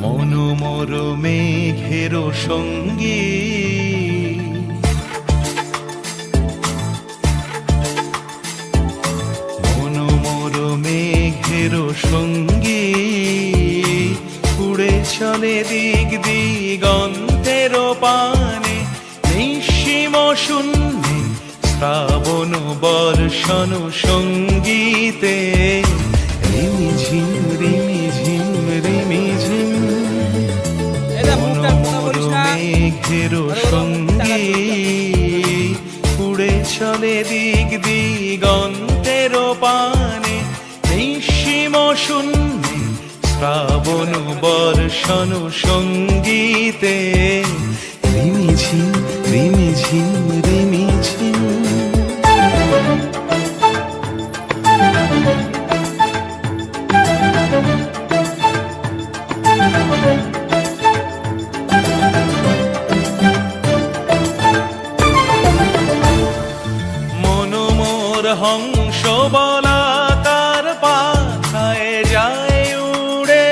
মনোমর মেঘের সঙ্গী মনোমর মেঘের সঙ্গী উড়ে চলে দিক দিগন্তের পানে নিঃসীম শূন্যে শ্রাবণ বর্ষণ সঙ্গীতে রিমিঝিম রিমিঝিম রিমিঝিম মনোমর মেঘের সঙ্গী উড়ে চলে দিক দিগন্তের পানে নিঃসীম শূন্যে শ্রাবণ বর্ষণ সঙ্গীতে রিমিঝিম রিমিঝিম রিমিঝিম মনোমর হংস বলাকার পাখায় যায় উড়ে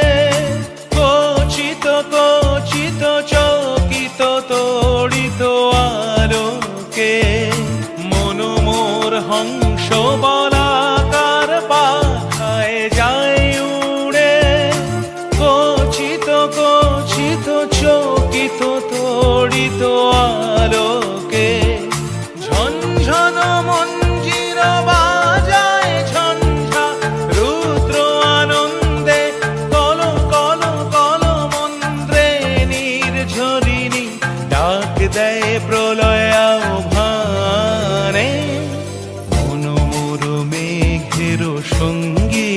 কচিত কচিত চকিত তড়িত আলোকে মনোমর হংস বলাকার পাখায় যায় উড়ে কচিত কচিত চকিত তড়িত আলোকে ঝনঝন মঞ্জির বাজায় ঝঞ্ঝা রুদ্র আনন্দে কল কল কল মন্ত্রে নির্ঝরিণী ডাক দেয় প্রলয় আহ্বানে মনোমর মেঘের সঙ্গী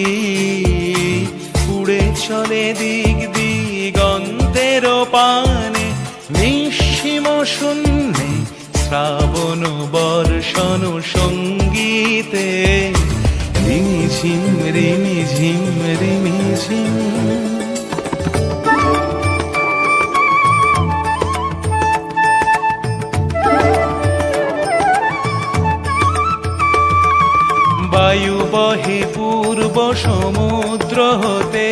উড়ে চলে দিক দিগন্তের পানে নিঃসীম শূন্যে শ্রাবণ বর্ষণ সঙ্গীতে রিমিঝিম রিমিঝিম রিমিঝিম বায়ু বহে পূর্ব সমুদ্র হতে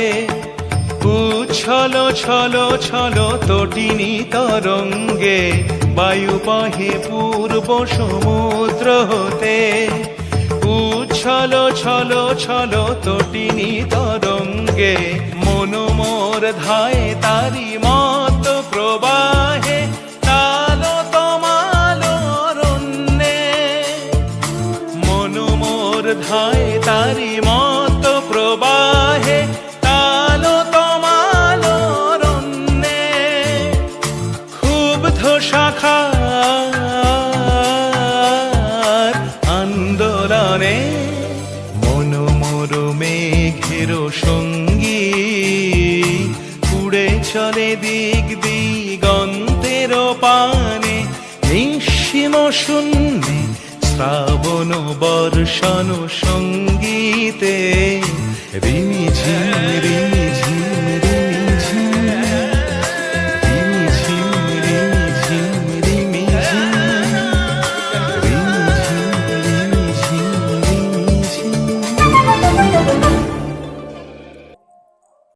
উচ্ছল ছল ছল তটিনী তরঙ্গে বায়ু বহে পূর্ব সমুদ্র হতে উচ্ছল ছল ছল তটিনী তরঙ্গে মনোমর ধায় তারি মত প্রবাহে তাল তমাল অরণ্যে মনোমর ধায় তারি মত প্রবাহে তাল তমাল অরণ্যে ক্ষুব্ধ শাখার আন্দোলনে মনোমর মেঘের সঙ্গী উড়ে চলে দিক দিগন্তের পানে নিঃসীম শূন্যে শ্রাবণ বর্ষণ সঙ্গীতে রিমিঝিম রিমি